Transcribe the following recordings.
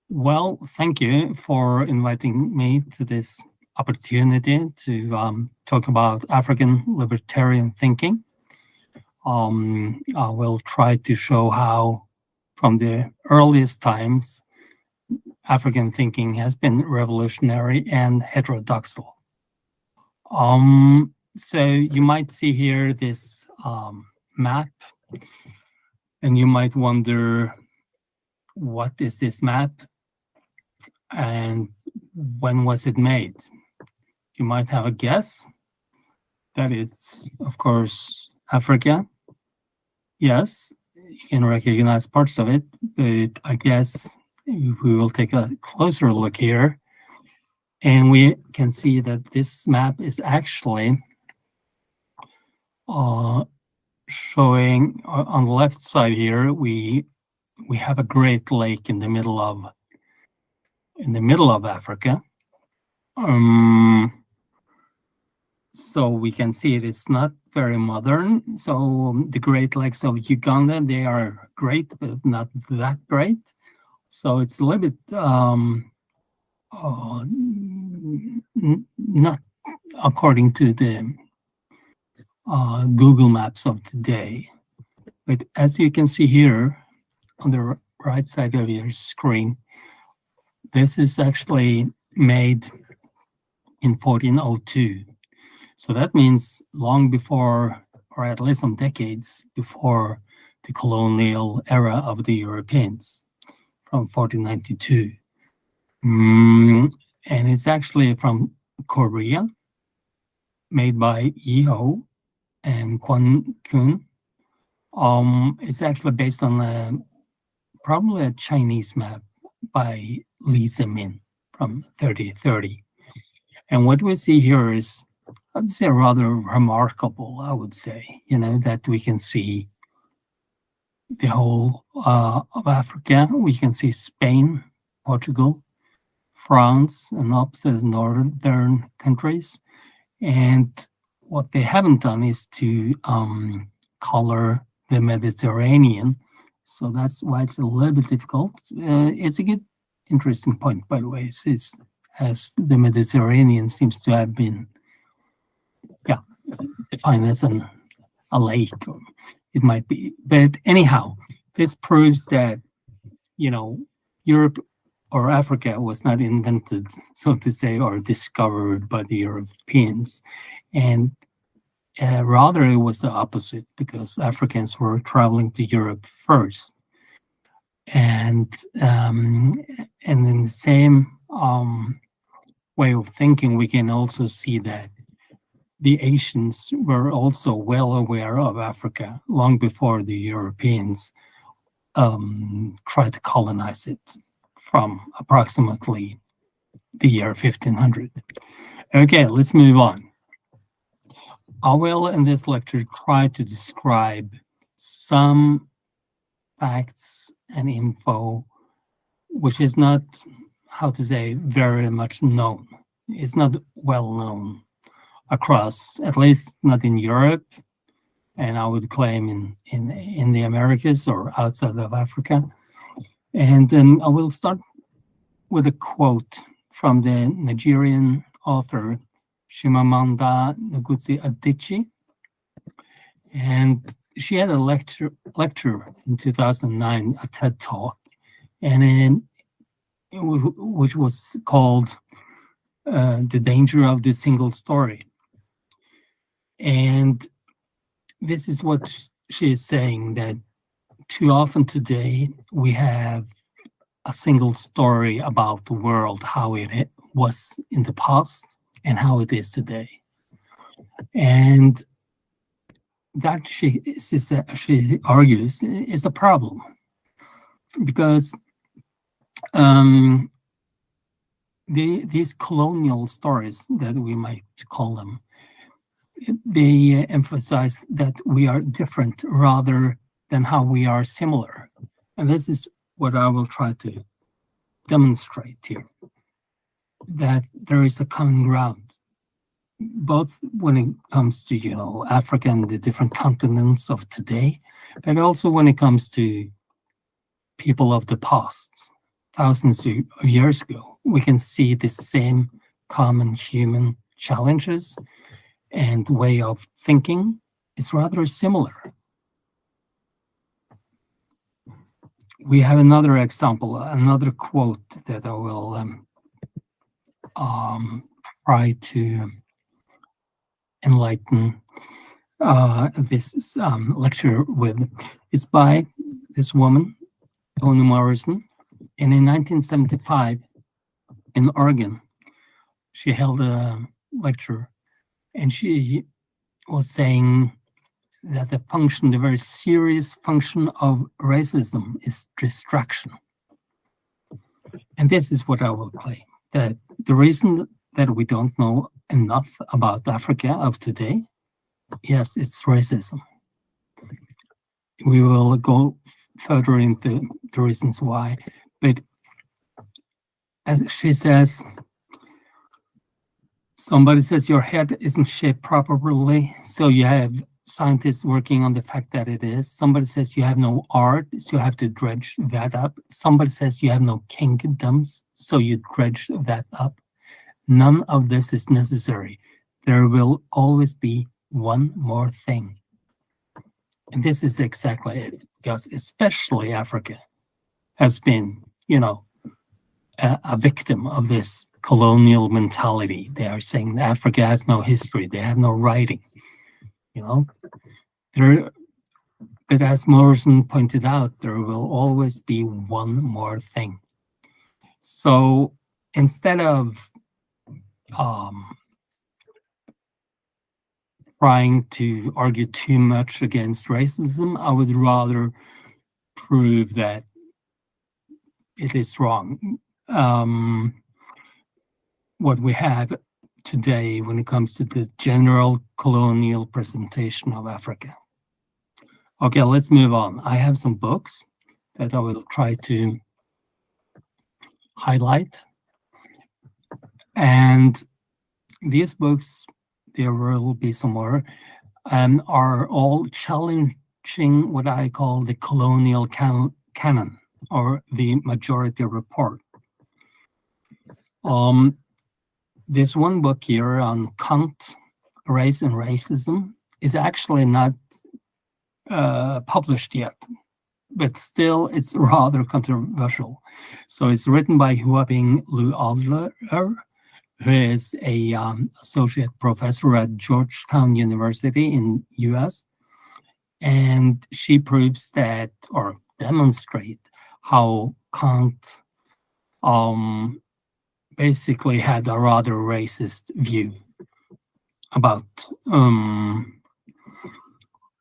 Well, thank you for inviting me to this opportunity to talk about African libertarian thinking. I will try to show how, from the earliest times, African thinking has been revolutionary and heterodoxal. So you might see here this map, and you might wonder, what is this map? And when was it made? You might have a guess that it's, of course, Africa. Yes, you can recognize parts of it, but I guess we will take a closer look here, and we can see that this map is actually showing on the left side here. We have a great lake in the middle of Africa. So we can see it's not very modern. So the Great Lakes of Uganda, they are great, but not that great. So it's a little bit not according to the Google Maps of today. But as you can see here on the right side of your screen, this is actually made in 1402. So that means long before, or at least some decades before, the colonial era of the Europeans, from 1492. And it's actually from Korea, made by Yi-Ho and Kwon-kun. It's actually based on probably a Chinese map by Li Zemin from 3030. And what we see here is, I'd say, rather remarkable, I would say, that we can see the whole of Africa. We can see Spain, Portugal, France, and up to the northern countries. And what they haven't done is to color the Mediterranean. So that's why it's a little bit difficult. It's a good, interesting point, by the way, as the Mediterranean seems to have been defined as a lake, or it might be. But anyhow, this proves that, Europe or Africa was not invented, so to say, or discovered by the Europeans. And rather, it was the opposite, because Africans were traveling to Europe first. And in the same way of thinking, we can also see that the Asians were also well aware of Africa long before the Europeans tried to colonize it, from approximately the year 1500. Okay, let's move on. I will, in this lecture, try to describe some facts and info which is not, how to say, very much known. It's not well known across, at least not in Europe, and I would claim in the Americas or outside of Africa. And I will start with a quote from the Nigerian author Chimamanda Ngozi Adichie. And she had a lecture in 2009, a TED Talk, and which was called The Danger of the Single Story. And this is what she is saying, that too often today we have a single story about the world, how it was in the past and how it is today. And that, she argues, is a problem, because these colonial stories, that we might call them, they emphasize that we are different rather than how we are similar. And this is what I will try to demonstrate here, that there is a common ground, both when it comes to, Africa and the different continents of today, but also when it comes to people of the past, thousands of years ago, we can see the same common human challenges and way of thinking is rather similar. We have another example, another quote that I will try to enlighten this lecture with. It's by this woman, Toni Morrison, and in 1975 in Oregon, she held a lecture, and she was saying that the very serious function of racism is distraction. And this is what I will claim, that the reason that we don't know enough about Africa of today, yes, it's racism. We will go further into the reasons why, but as she says, somebody says your head isn't shaped properly, so you have scientists working on the fact that it is. Somebody says you have no art, so you have to dredge that up. Somebody says you have no kingdoms, so you dredge that up. None of this is necessary. There will always be one more thing. And this is exactly it, because especially Africa has been, a victim of this colonial mentality. They are saying Africa has no history, they have no writing. But as Morrison pointed out, there will always be one more thing. So instead of trying to argue too much against racism, I would rather prove that it is wrong. What we have today when it comes to the general colonial presentation of Africa. Okay, let's move on. I have some books that I will try to highlight. And these books, there will be some more, are all challenging what I call the colonial canon or the majority report. This one book here on Kant, Race and Racism is actually not published yet, but still it's rather controversial. So it's written by Huaping Lu Adler, who is a associate professor at Georgetown University in US. And she proves that, or demonstrate how Kant basically had a rather racist view about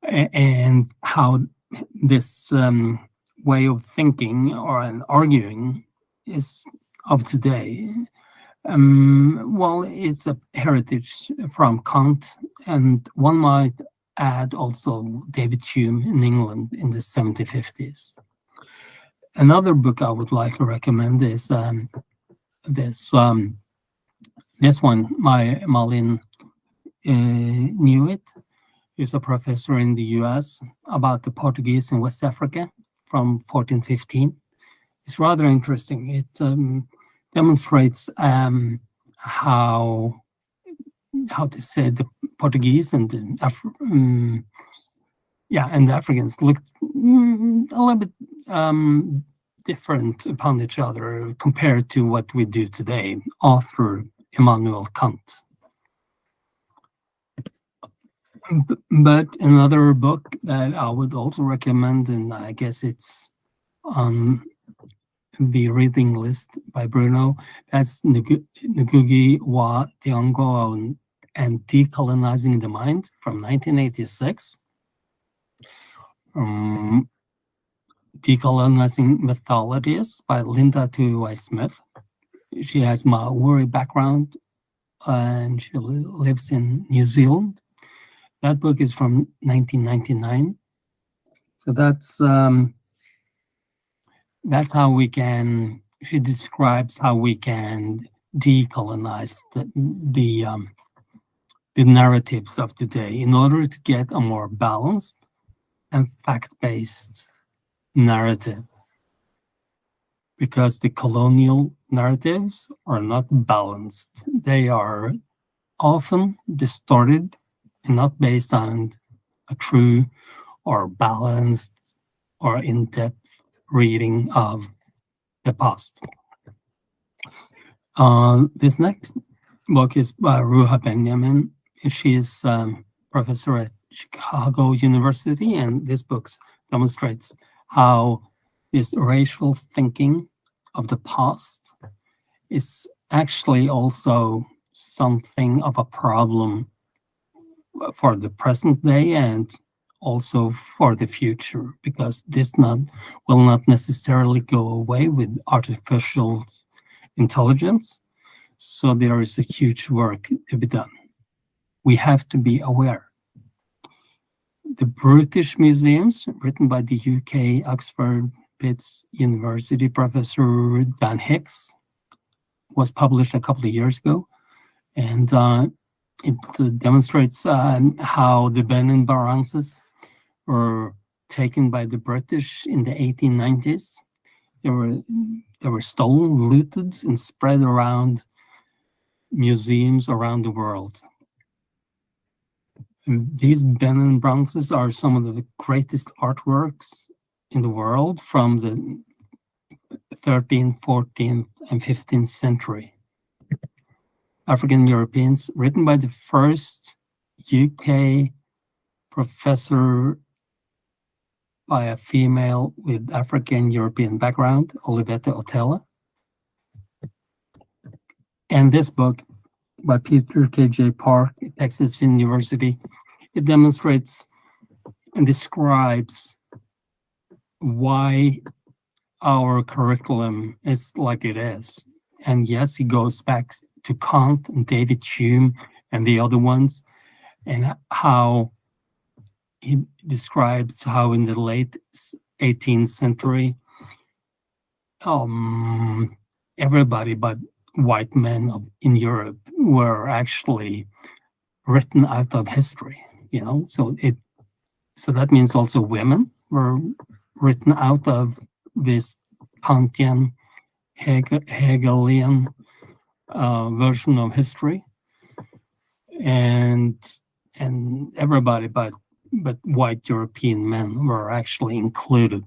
and how this way of thinking or an arguing is of today. Well, it's a heritage from Kant, and one might add also David Hume in England in the 1750s. Another book I would like to recommend is this one, Malin Newitt, is a professor in the US about the Portuguese in West Africa from 1415. It's rather interesting. It demonstrates how to say the Portuguese and the Africans looked a little bit different upon each other compared to what we do today, author Immanuel Kant. But another book that I would also recommend, and I guess it's on the reading list by Bruno, that's Ngugi wa Thiong'o and Decolonizing the Mind from 1986. Decolonizing Mythologies by Linda Tuivasa Smith. She has Maori background and she lives in New Zealand. That book is from 1999. So that's how we can, she describes how we can decolonize the narratives of today in order to get a more balanced and fact-based narrative. because the colonial narratives are not balanced. They are often distorted and not based on a true or balanced or in-depth reading of the past. This next book is by Ruha Benjamin. She is professor at Chicago University, and this book demonstrates how this racial thinking of the past is actually also something of a problem for the present day and also for the future, because this will not necessarily go away with artificial intelligence. So there is a huge work to be done. We have to be aware. The British Museums, written by the UK Oxford Pitt's University professor Dan Hicks, was published a couple of years ago, and it demonstrates how the Benin Barances were taken by the British in the 1890s. They were stolen, looted, and spread around museums around the world. And these Benin bronzes are some of the greatest artworks in the world from the 13th, 14th, and 15th century. African Europeans, written by the first UK professor by a female with African European background, Olivette Otella. And this book by Peter K.J. Park at Texas University, it demonstrates and describes why our curriculum is like it is. And yes, he goes back to Kant and David Hume and the other ones, and how he describes how in the late 18th century, everybody but white men in Europe were actually written out of history, so that means also women were written out of this Kantian Hegelian version of history, and everybody but white European men were actually included.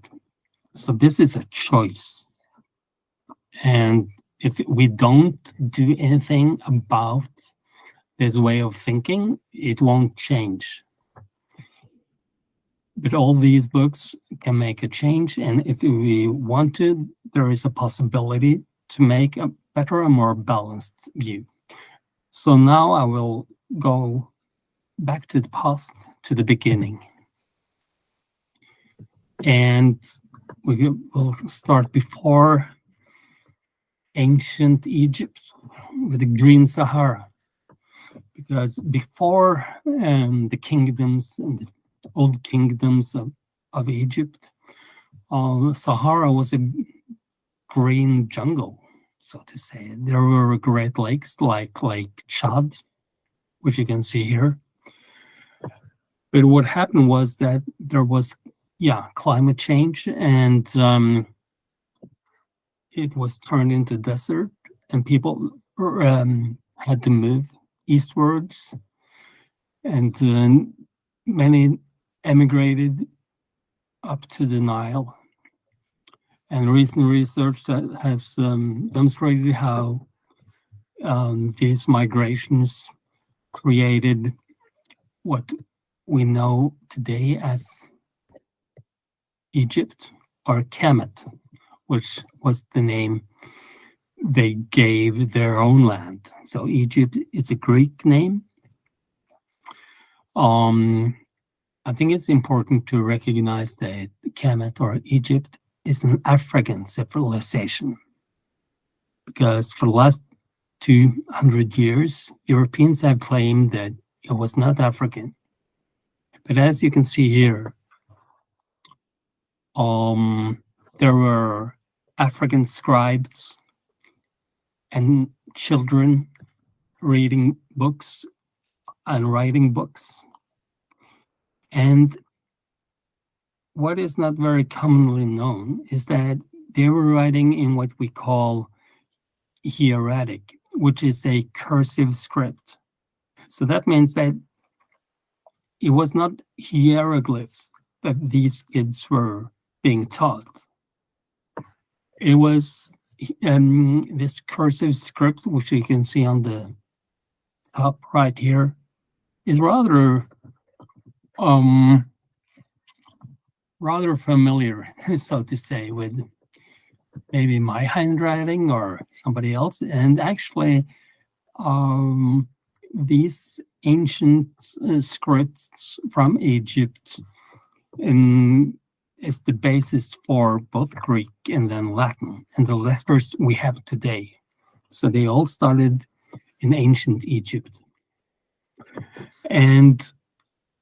So this is a choice, and if we don't do anything about this way of thinking, it won't change. But all these books can make a change, and if we want to, there is a possibility to make a better and more balanced view. So now I will go back to the past, to the beginning. And we will start before ancient Egypt with the Green Sahara. Because before the kingdoms and the old kingdoms of Egypt, Sahara was a green jungle, so to say. There were great lakes like Lake Chad, which you can see here. But what happened was that there was, climate change, and it was turned into desert, and people had to move eastwards, and many emigrated up to the Nile. And recent research that has demonstrated how these migrations created what we know today as Egypt, or Kemet, which was the name they gave their own land. So Egypt is a Greek name. I think it's important to recognize that Kemet, or Egypt, is an African civilization, because for the last 200 years, Europeans have claimed that it was not African. But as you can see here, there were African scribes and children reading books and writing books. And what is not very commonly known is that they were writing in what we call hieratic, which is a cursive script. So that means that it was not hieroglyphs that these kids were being taught. It was this cursive script, which you can see on the top right here, is rather familiar, so to say, with maybe my handwriting or somebody else. And actually, these ancient scripts from Egypt is the basis for both Greek and then Latin, and the letters we have today. So they all started in ancient Egypt. And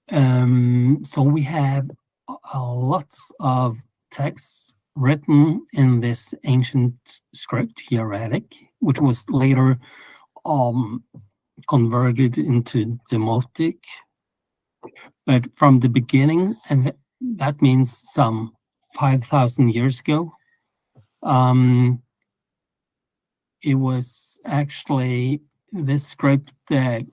so we have lots of texts written in this ancient script, hieratic, which was later converted into Demotic. But from the beginning, and that means some 5,000 years ago, it was actually this script that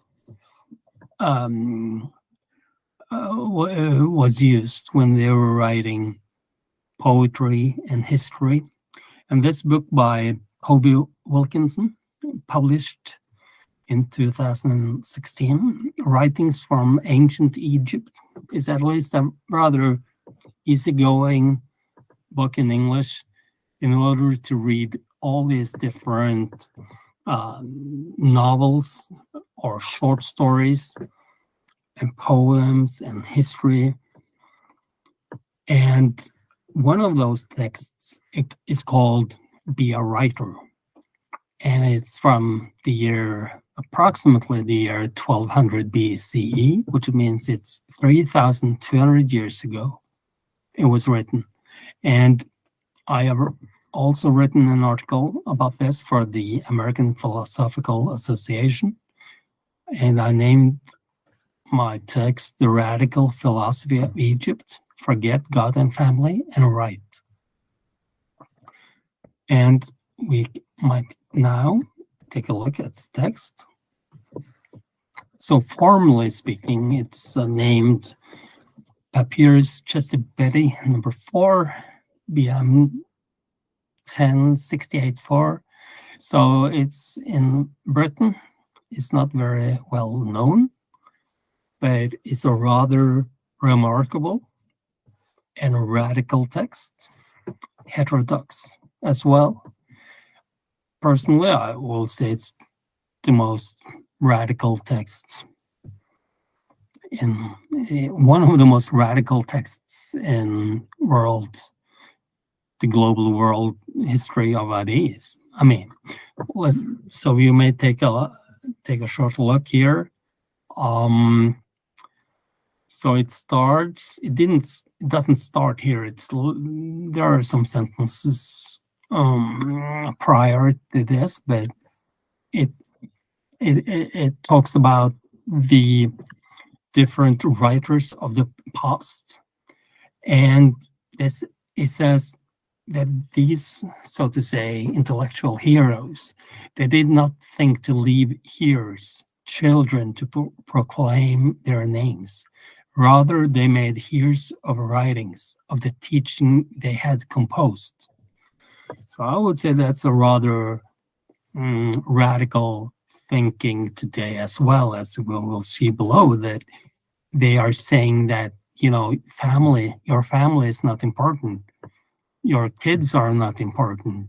was used when they were writing poetry and history. And this book by Kobe Wilkinson, published in 2016, Writings from Ancient Egypt, is at least a rather easygoing book in English in order to read all these different novels or short stories and poems and history. And one of those texts is called Be a Writer. And it's from the year, approximately the year 1200 BCE, which means it's 3,200 years ago it was written. And I have also written an article about this for the American Philosophical Association. And I named my text The Radical Philosophy of Egypt, Forget God and Family, and Write. And we might now take a look at the text. So formally speaking, it's named Papyrus Chestibeti number 4, BM 1068-4. So it's in Britain. It's not very well known, but it's a rather remarkable and radical text, heterodox as well. Personally, I will say it's the most radical text one of the most radical texts in the global world history of ideas. I mean, so you may take a short look here. So it doesn't start here. There are some sentences prior to this, but it talks about the different writers of the past, and it says that these, so to say, intellectual heroes, they did not think to leave heirs, children, to proclaim their names. Rather, they made heirs of writings, of the teaching they had composed. So I would say that's a rather radical thinking today, as well, as we'll see below, that they are saying that, your family is not important. Your kids are not important.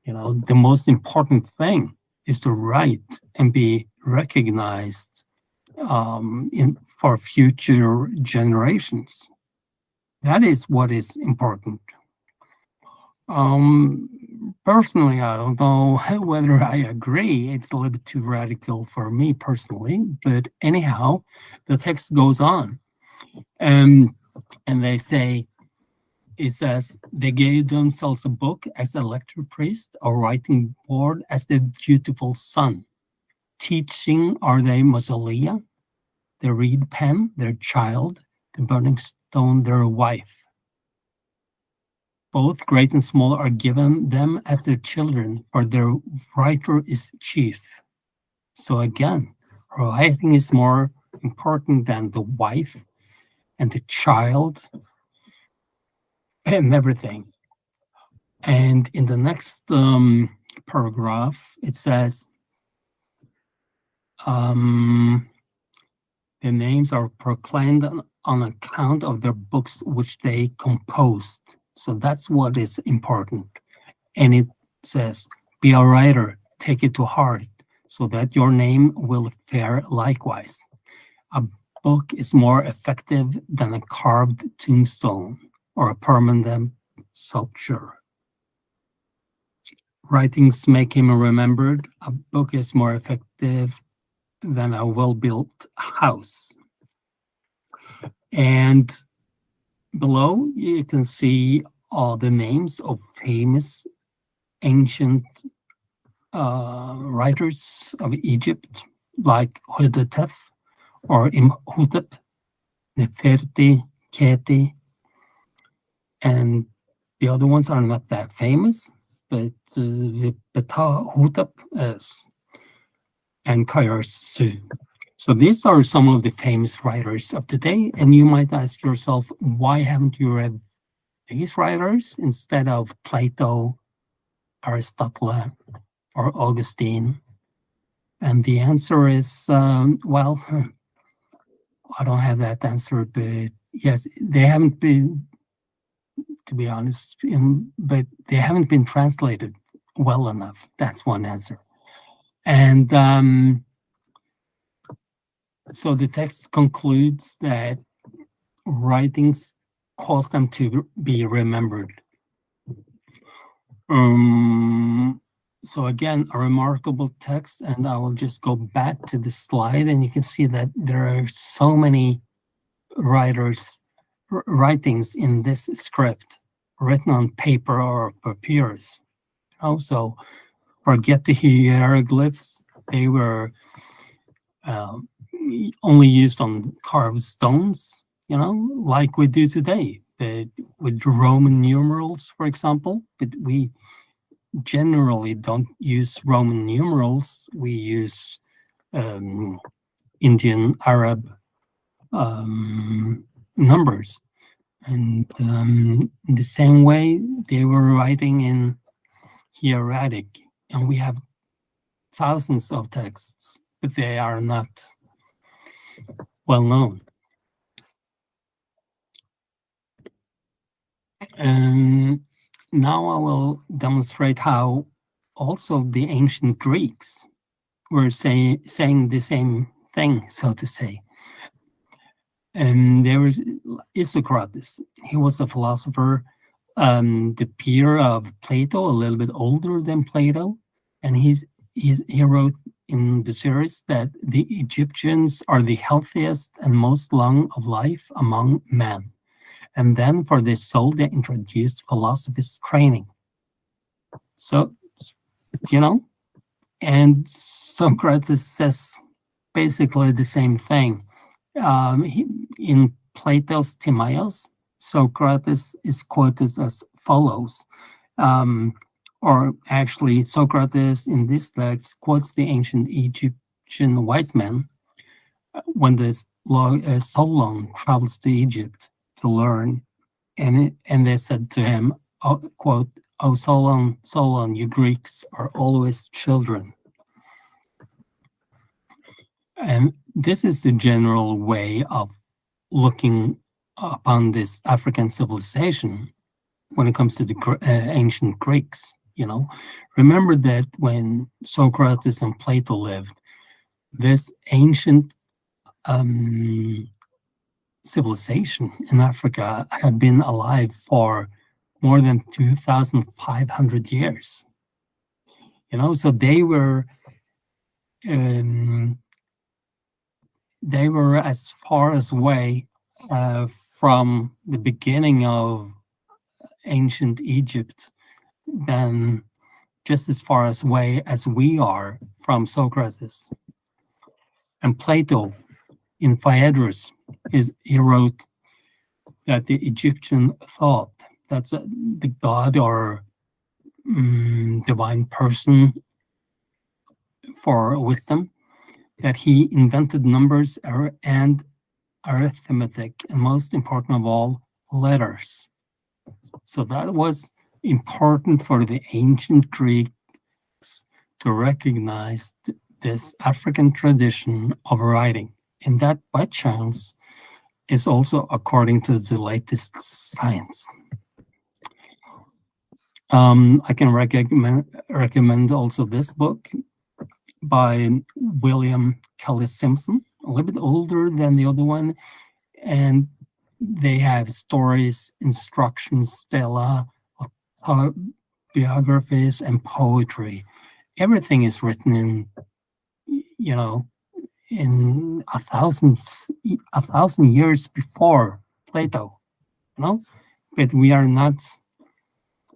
The most important thing is to write and be recognized for future generations. That is what is important. Personally, I don't know whether I agree. It's a little bit too radical for me personally, but anyhow, the text goes on. And they say, it says, they gave themselves a book as a lecture priest, a writing board as the dutiful son. Teaching are they mausolea, the reed pen their child, the burning stone their wife. Both great and small are given them as their children, for their writer is chief. So again, writing is more important than the wife and the child and everything. And in the next paragraph, it says, the names are proclaimed on account of their books which they composed. So that's what is important. And it says, be a writer, take it to heart, so that your name will fare likewise. A book is more effective than a carved tombstone or a permanent sculpture. Writings make him remembered. A book is more effective than a well-built house. And below you can see all the names of famous ancient writers of Egypt, like Hotep or Imhotep, Neferti, Kheti, and the other ones are not that famous, but Hotep is, and Khayarsu. So these are some of the famous writers of today, and you might ask yourself, why haven't you read these writers instead of Plato, Aristotle, or Augustine? And the answer is, well, I don't have that answer, but yes, they haven't been, to be honest, but they haven't been translated well enough. That's one answer. And so the text concludes that writings cause them to be remembered. So again, a remarkable text, and I will just go back to the slide, and you can see that there are so many writings in this script written on paper or papyrus. Also, forget the hieroglyphs; they were only used on carved stones, like we do today, but with Roman numerals, for example. But we generally don't use Roman numerals. We use Indian, Arab numbers. And in the same way, they were writing in hieratic, and we have thousands of texts, but they are not well known. And now I will demonstrate how also the ancient Greeks were saying the same thing, so to say. And there was Isocrates. He was a philosopher, the peer of Plato, a little bit older than Plato, and he wrote in the series that the Egyptians are the healthiest and most long of life among men. And then for the soul, they introduced philosophy's training. So, and Socrates says basically the same thing. In Plato's Timaeus, Socrates is quoted as follows. Or actually, Socrates in this text quotes the ancient Egyptian wise men when the Solon travels to Egypt to learn, and they said to him, quote, "Oh, Solon, you Greeks are always children." And this is the general way of looking upon this African civilization when it comes to the ancient Greeks. Remember that when Socrates and Plato lived, this ancient civilization in Africa had been alive for more than 2,500 years. So they were as far away from the beginning of ancient Egypt than just as far away as we are from Socrates. And Plato, in Phaedrus, he wrote that the Egyptian thought that's the god or divine person for wisdom, that he invented numbers and arithmetic, and most important of all, letters. So that was important for the ancient Greeks to recognize this African tradition of writing. And that, by chance, is also according to the latest science. I can recommend also this book by William Kelly Simpson, a little bit older than the other one, and they have stories, instructions, stela, biographies, and poetry. Everything is written in, in a thousand years before Plato, but we are not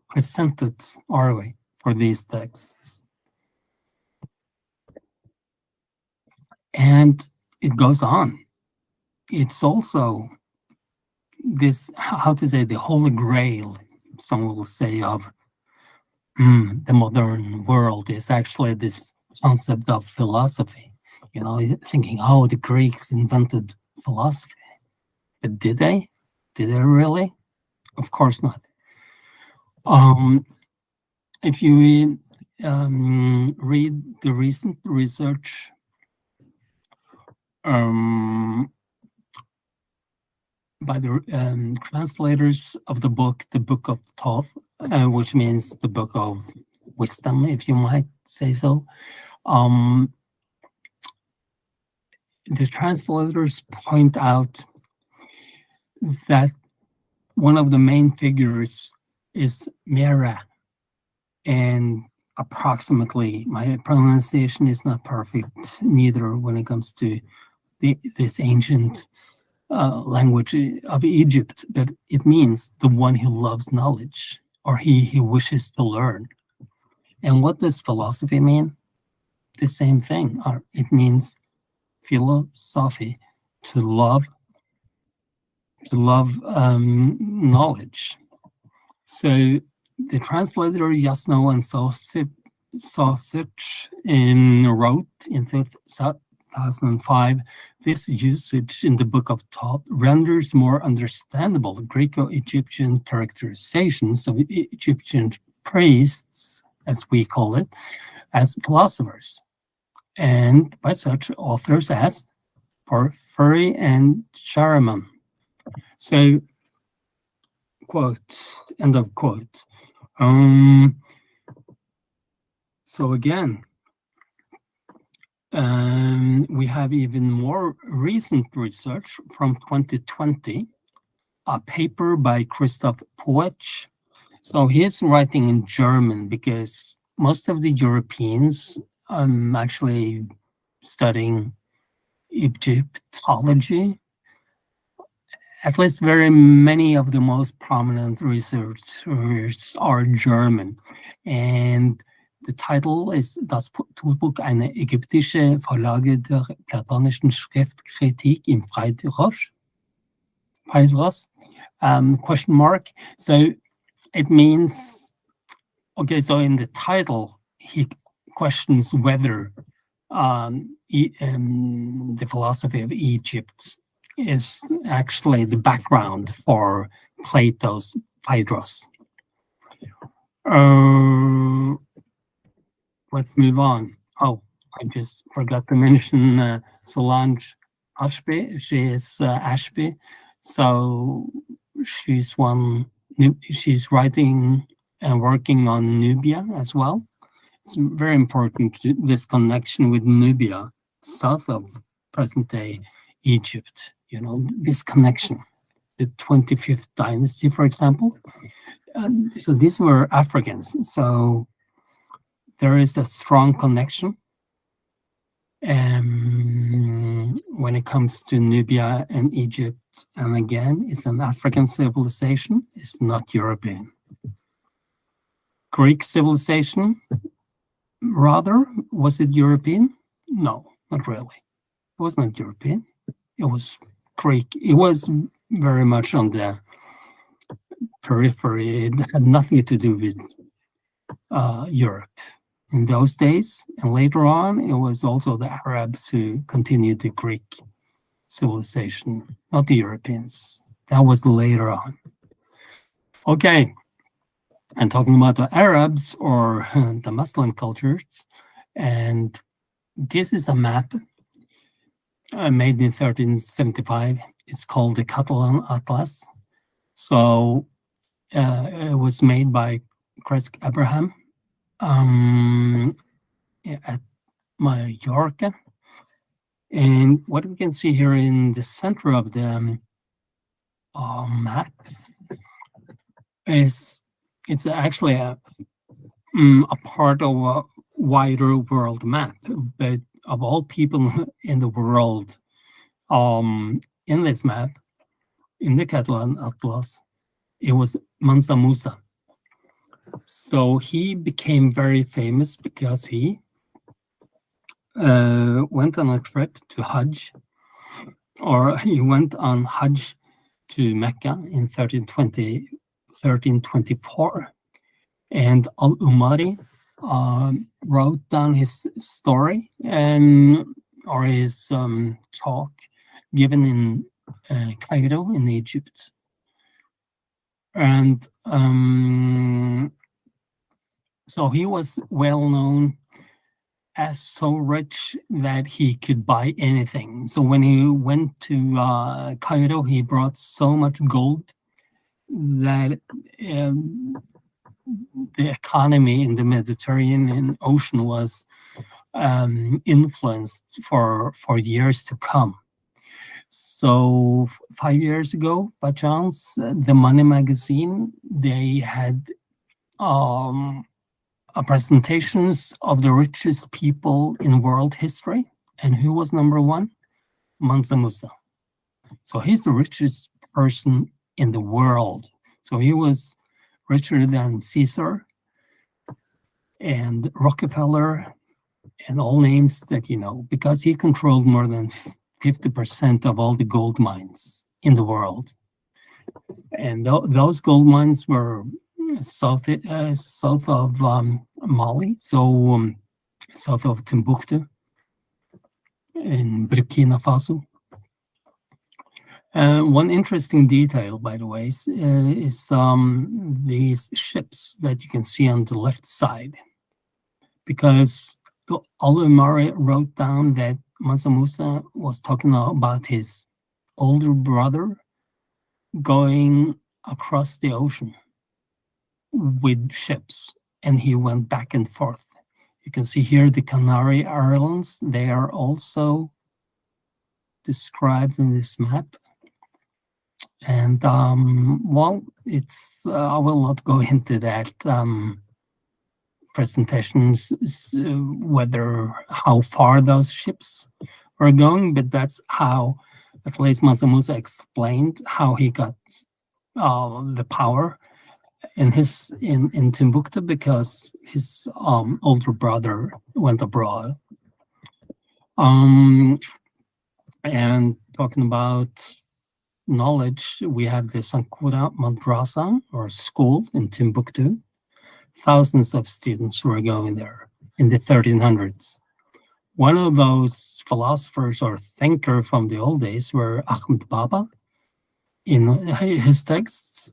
presented, are we, for these texts? And it goes on. It's also this, how to say, the holy grail, some will say, of the modern world is actually this concept of philosophy. Thinking, the Greeks invented philosophy. But did they? Did they really? Of course not. If you read the recent research by the translators of the Book of Thoth, which means the book of wisdom, if you might say so. The translators point out that one of the main figures is Mera, and approximately, my pronunciation is not perfect neither when it comes to this ancient language of Egypt, but it means the one who loves knowledge, or he who wishes to learn. And what does philosophy mean? The same thing. It means philosophy, to love knowledge. So the translator Jasno and Sausage wrote in 2005, this usage in the Book of Thoth renders more understandable Greco-Egyptian characterizations of Egyptian priests, as we call it, as philosophers, and by such authors as Porphyry and Sharaman. So, quote, end of quote. So again, we have even more recent research from 2020, a paper by Christoph Poetsch. So he's writing in German because most of the Europeans actually studying Egyptology. At least very many of the most prominent researchers are German. And the title is Das Toolbook, eine ägyptische Vorlage der platonischen Schriftkritik im Phaedros, question mark. So it means, okay, so in the title, he questions whether the philosophy of Egypt is actually the background for Plato's Phaedros. Let's move on. Oh, I just forgot to mention Solange Ashby. She is Ashby. So she's writing and working on Nubia as well. It's very important, this connection with Nubia, south of present-day Egypt. This connection, the 25th dynasty, for example. So these were Africans. So there is a strong connection when it comes to Nubia and Egypt. And again, it's an African civilization. It's not European. Greek civilization, rather, was it European? No, not really. It was not European. It was Greek. It was very much on the periphery. It had nothing to do with Europe in those days. And later on, it was also the Arabs who continued the Greek civilization, not the Europeans. That was later on. Okay, and talking about the Arabs or the Muslim cultures, and this is a map made in 1375. It's called the Catalan Atlas. So it was made by Craig Abraham at Mallorca. And what we can see here in the center of the map is it's actually a part of a wider world map, but of all people in the world, in this map, in the Catalan Atlas, it was Mansa Musa. So he became very famous because he went on a trip to Hajj, or he went on Hajj to Mecca in 1324, and Al-Umari wrote down his story or his talk given in Cairo in Egypt. And so he was well known as so rich that he could buy anything. So when he went to Cairo, he brought so much gold that the economy in the Mediterranean Ocean was influenced for years to come. So 5 years ago, by chance, the Money magazine, they had presentations of the richest people in world history. And who was number one? Mansa Musa. So he's the richest person in the world. So he was richer than Caesar and Rockefeller and all names that you know, because he controlled more than 50% of all the gold mines in the world. And those gold mines were south of Mali, so south of Timbuktu in Burkina Faso. One interesting detail, by the way, is these ships that you can see on the left side, because Al-Umari wrote down that Mansa Musa was talking about his older brother going across the ocean with ships, and he went back and forth. You can see here the Canary Islands. They are also described in this map. And well, it's I will not go into that presentations, how far those ships were going, but that's how at least Mansa Musa explained how he got the power in Timbuktu, because his older brother went abroad. And talking about knowledge, we have the Sankura Madrasa, or school, in Timbuktu. Thousands of students were going there in the 1300s. One of those philosophers or thinker from the old days were Ahmed Baba. In his texts,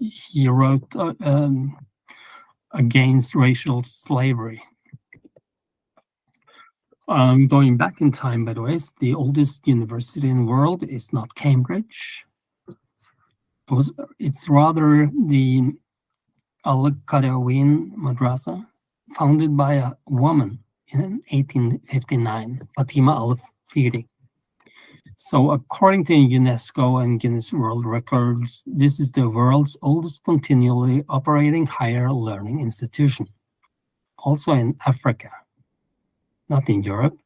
he wrote against racial slavery. Going back in time, by the way, the oldest university in the world is not Cambridge. It's rather the Al-Qarawin Madrasa, founded by a woman in 1859, Fatima Al-Firi. So according to UNESCO and Guinness World Records, this is the world's oldest continually operating higher learning institution. Also in Africa, not in Europe.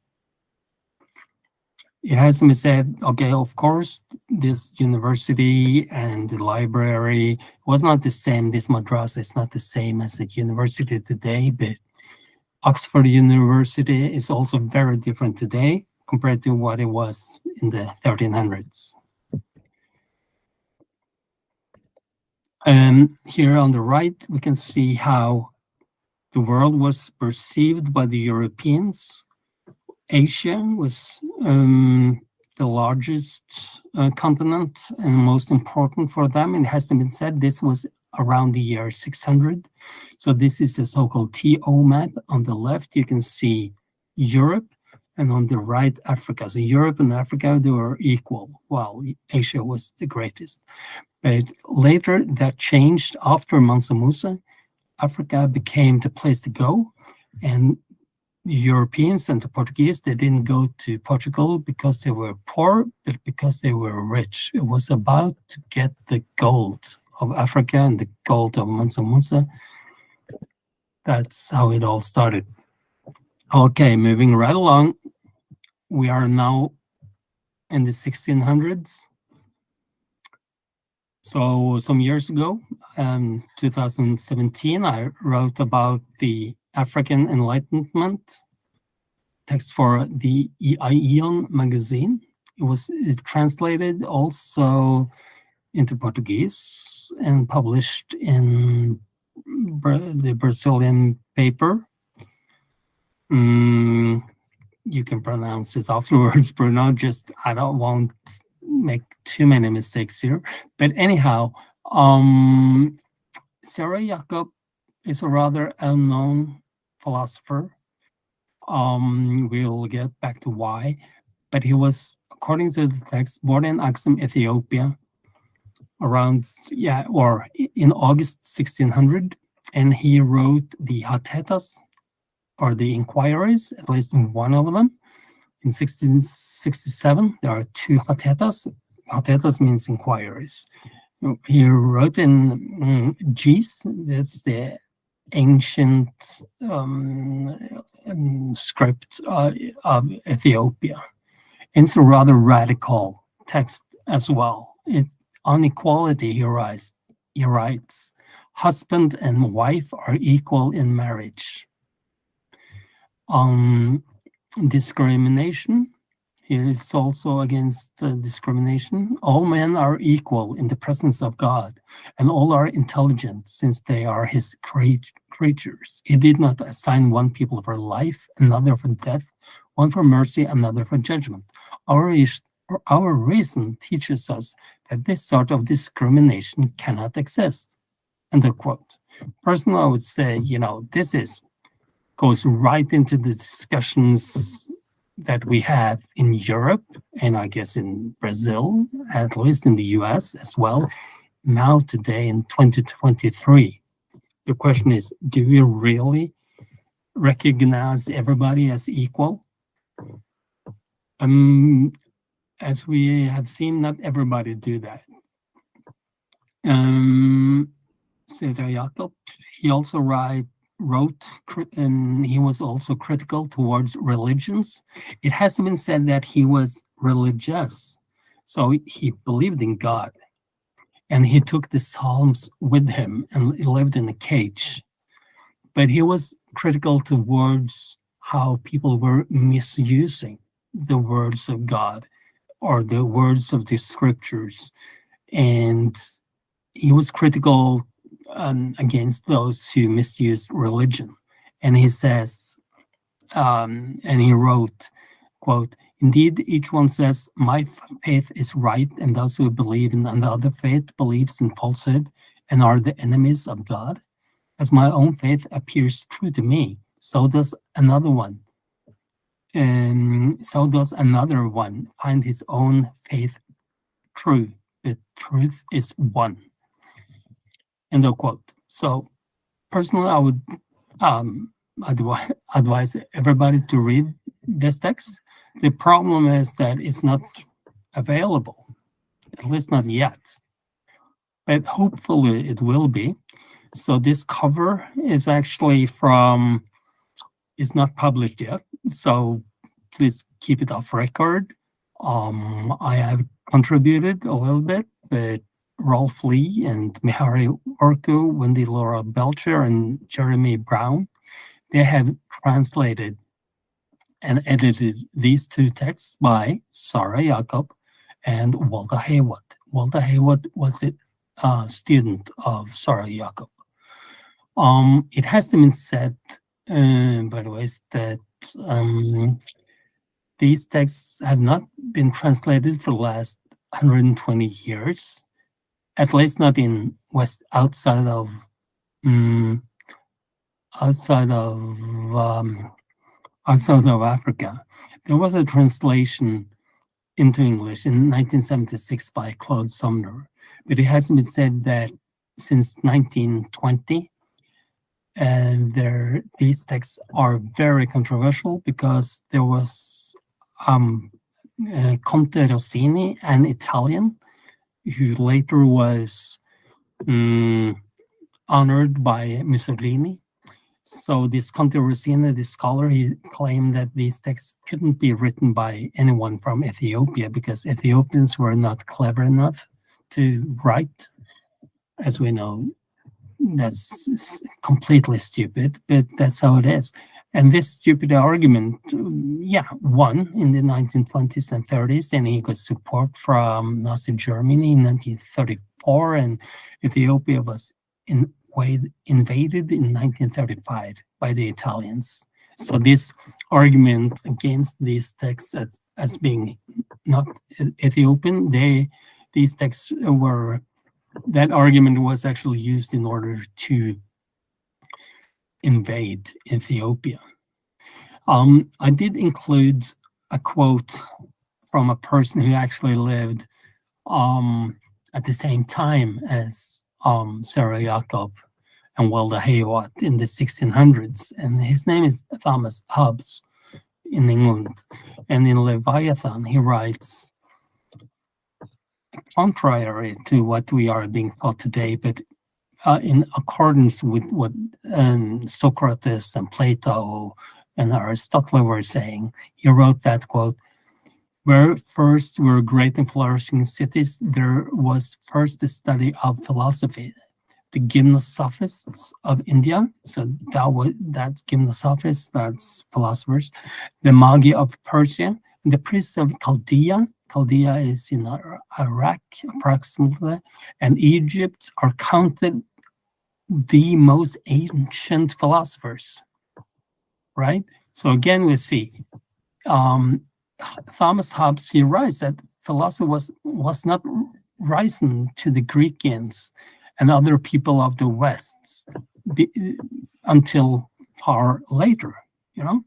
It has to be said, okay, of course, this university and the library was not the same. This madrasa is not the same as a university today, but Oxford University is also very different today compared to what it was in the 1300s. Here on the right, we can see how the world was perceived by the Europeans. Asia was the largest continent and most important for them. It has been said this was around the year 600. So this is a so-called TO map. On the left, you can see Europe, and on the right, Africa. So Europe and Africa, they were equal, while Asia was the greatest. But later, that changed after Mansa Musa. Africa became the place to go, and the Europeans and the Portuguese, they didn't go to Portugal because they were poor, but because they were rich. It was about to get the gold of Africa and the gold of Mansa Musa. That's how it all started. Okay, moving right along. We are now in the 1600s. So some years ago, 2017, I wrote about the African Enlightenment text for the Aeon magazine. It was translated also into Portuguese and published in the Brazilian paper. You can pronounce it afterwards, Bruno. Just I don't want to make too many mistakes here. But anyhow, Søren Jakob is a rather unknown philosopher. We'll get back to why, but he was, according to the text, born in Axum, Ethiopia, in August 1600, and he wrote the Hatetas, or the Inquiries, at least one of them. In 1667, there are two Hatetas. Hatetas means inquiries. He wrote in Gis, that's the ancient script of Ethiopia. It's a rather radical text as well. On equality, he writes, husband and wife are equal in marriage. On discrimination, he is also against discrimination. All men are equal in the presence of God, and all are intelligent since they are his creatures. He did not assign one people for life, another for death, one for mercy, another for judgment. Our reason teaches us that this sort of discrimination cannot exist. End of quote. Personally, I would say, this goes right into the discussions that we have in Europe, and I guess in Brazil, at least in the US as well, now today in 2023. The question is, do we really recognize everybody as equal? As we have seen, not everybody do that. Søren Jakob, he also wrote, and he was also critical towards religions. It has been said that he was religious, so he believed in God, and he took the Psalms with him and lived in a cage. But he was critical towards how people were misusing the words of God or the words of the scriptures, and he was critical against those who misused religion. And he says, and he wrote, quote, indeed, each one says, my faith is right, and those who believe in another faith believes in falsehood and are the enemies of God. As my own faith appears true to me, so does another one. And so does another one find his own faith true. The truth is one. End of quote. So personally, I would advise everybody to read this text. The problem is that it's not available, at least not yet. But hopefully it will be. So this cover is actually it's not published yet. So please keep it off record. I have contributed a little bit, but Rolf Lee and Mihari Orku, Wendy Laura Belcher, and Jeremy Brown, they have translated and edited these two texts by Søren Jakob and Walter Hayward. Walter Hayward was the student of Sara Jakob. It has been said, by the way, that these texts have not been translated for the last 120 years, at least not in outside of Africa. There was a translation into English in 1976 by Claude Sumner, but it has been said that since 1920, these texts are very controversial because there was Conte Rossini, an Italian, who later was honored by Mussolini. So this Conte Rossini, this scholar, he claimed that these texts couldn't be written by anyone from Ethiopia because Ethiopians were not clever enough to write. As we know, that's completely stupid, but that's how it is. And this stupid argument, won in the 1920s and 30s, and he got support from Nazi Germany in 1934, and Ethiopia was invaded in 1935 by the Italians. So this argument against these texts as being not Ethiopian, these texts were, that argument was actually used in order to invade Ethiopia. I did include a quote from a person who actually lived at the same time as Sara Jakob and Walda Haywatt in the 1600s, and his name is Thomas Hobbes in England. And in Leviathan, he writes, contrary to what we are being taught today, but in accordance with what Socrates and Plato and Aristotle were saying, he wrote that, quote, where first were great and flourishing cities, there was first the study of philosophy. The gymnosophists of India, so that's gymnosophists, that's philosophers. The Magi of Persia, and the priests of Chaldea. Chaldea is in Iraq, approximately, and Egypt are counted the most ancient philosophers, right? So again, we see Thomas Hobbes, he writes that philosophy was not rising to the Greeks and other people of the West until far later, you know?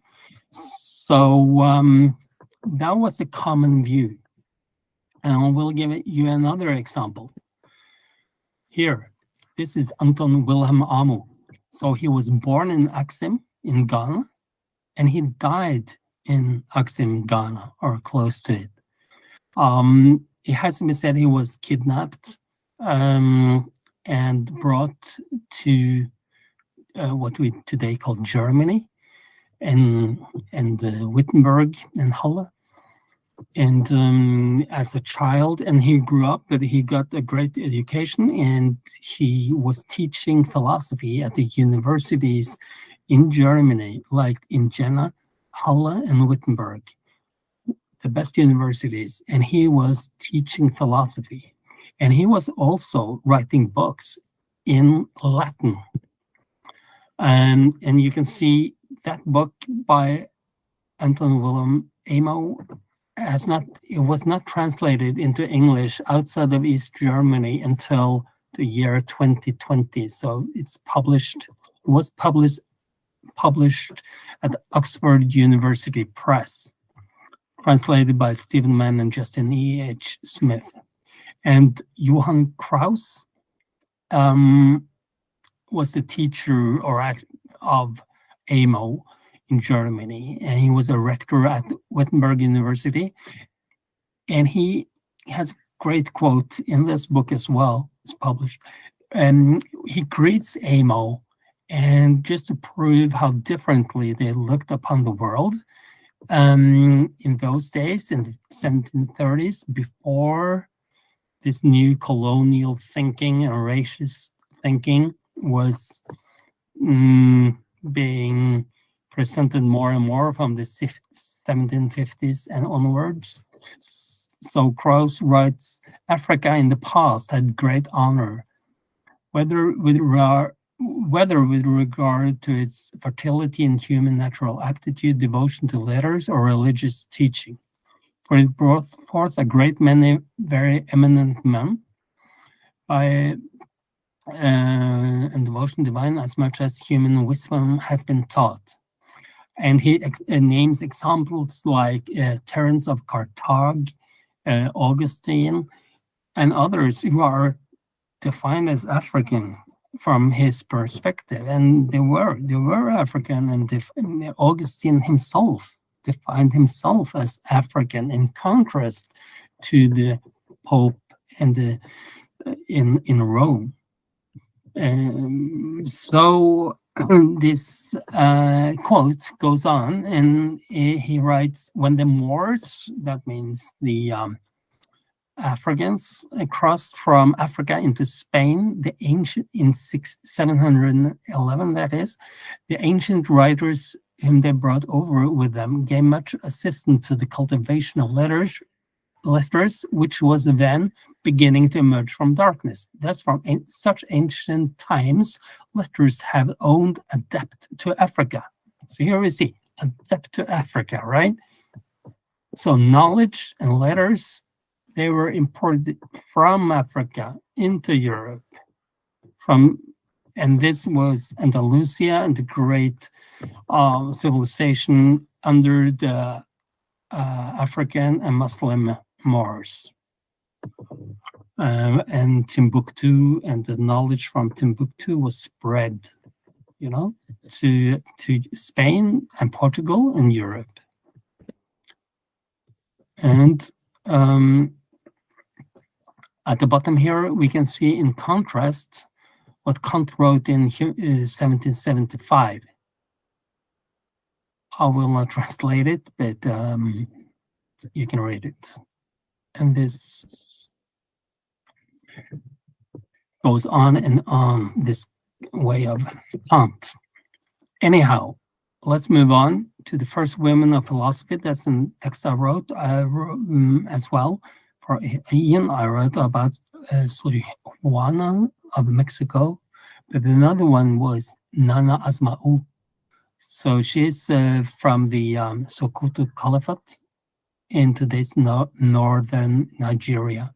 So that was the common view. And we'll give you another example. Here, this is Anton Wilhelm Amo. So he was born in Axim in Ghana, and he died in Axim, Ghana, or close to it. It has been said he was kidnapped and brought to what we today call Germany, and Wittenberg and Halle. And as a child, and he grew up, but he got a great education, and he was teaching philosophy at the universities in Germany, like in Jena, Halle, and Wittenberg, the best universities, and he was teaching philosophy. And he was also writing books in Latin. And you can see that book by Anton Wilhelm Amo it was not translated into English outside of East Germany until the year 2020. So it was published at Oxford University Press, translated by Stephen Mann and Justin E.H. Smith. And Johann Kraus was the teacher of Amo in Germany, and he was a rector at Wittenberg University. And he has a great quote in this book as well. It's published. And he greets Amo, and just to prove how differently they looked upon the world in those days, in the 1730s, before this new colonial thinking and racist thinking was being presented more and more from the 1750s and onwards. So Krauss writes, Africa in the past had great honor, whether with regard to its fertility and human natural aptitude, devotion to letters, or religious teaching. For it brought forth a great many very eminent men by and devotion divine as much as human wisdom has been taught. And he names examples like Terence of Carthage, Augustine, and others who are defined as African from his perspective, and they were African, and Augustine himself defined himself as African in contrast to the Pope and in Rome. So this quote goes on, and he writes, when the Moors, that means the Africans, crossed from Africa into Spain, the ancient in 711, that is, the ancient writers whom they brought over with them gave much assistance to the cultivation of letters, which was then beginning to emerge from darkness. Thus, from such ancient times, letters have owned a debt to Africa. So here we see a debt to Africa, right? So knowledge and letters, they were imported from Africa into Europe. And this was Andalusia and the great civilization under the African and Muslim Moors. And Timbuktu, and the knowledge from Timbuktu was spread, to Spain and Portugal and Europe. And at the bottom here, we can see in contrast what Kant wrote in 1775. I will not translate it, but you can read it. And this goes on and on, this way of Kant. Anyhow, let's move on to the first women of philosophy. That's in text I wrote as well. For Ian, I wrote about Juana of Mexico, but another one was Nana Asma'u. So she's from the Sokoto Caliphate in today's northern Nigeria.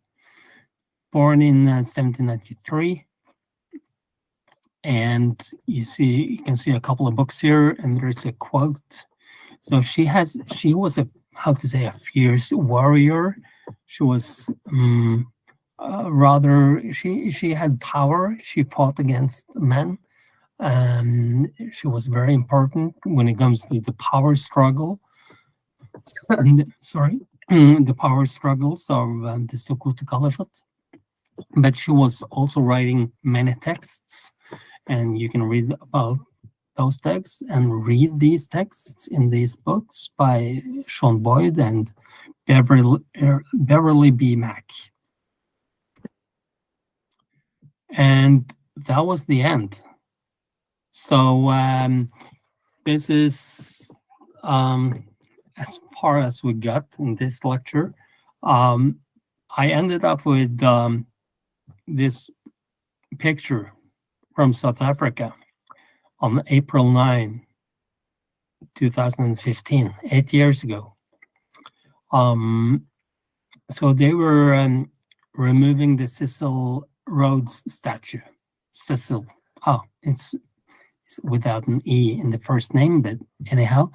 Born in 1793, and you can see a couple of books here, and there's a quote. So she was a fierce warrior. She was she had power. She fought against men. She was very important when it comes to the power struggle. The power struggles of the Sokoto Caliphate. But she was also writing many texts, and you can read about those texts and read these texts in these books by Sean Boyd and Beverly B. Mack. And that was the end. So this is as far as we got in this lecture. I ended up with this picture from South Africa on April 9, 2015, 8 years ago. So they were removing the Cecil Rhodes statue. Cecil. It's without an E in the first name, but anyhow.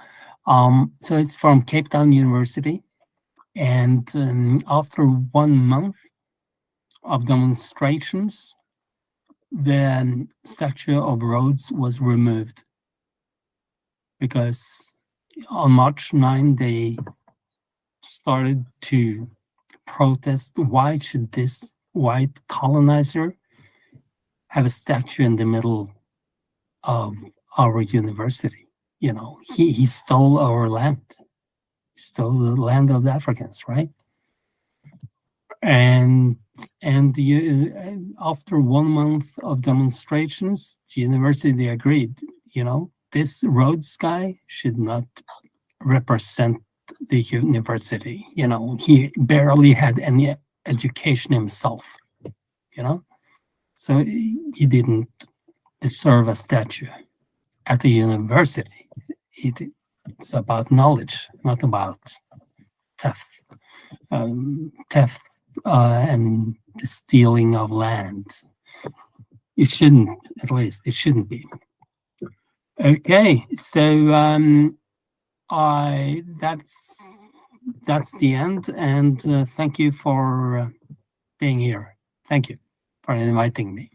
So it's from Cape Town University. And after 1 month of demonstrations, the statue of Rhodes was removed, because on March 9 they started to protest, why should this white colonizer have a statue in the middle of our university? He stole our land. He stole the land of the Africans, right? And after 1 month of demonstrations, the university agreed, this Rhodes guy should not represent the university. He barely had any education himself, so he didn't deserve a statue at the university. It's about knowledge, not about theft and the stealing of land. It shouldn't, at least, it shouldn't be. Okay, so that's the end, and thank you for being here. Thank you for inviting me.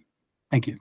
Thank you.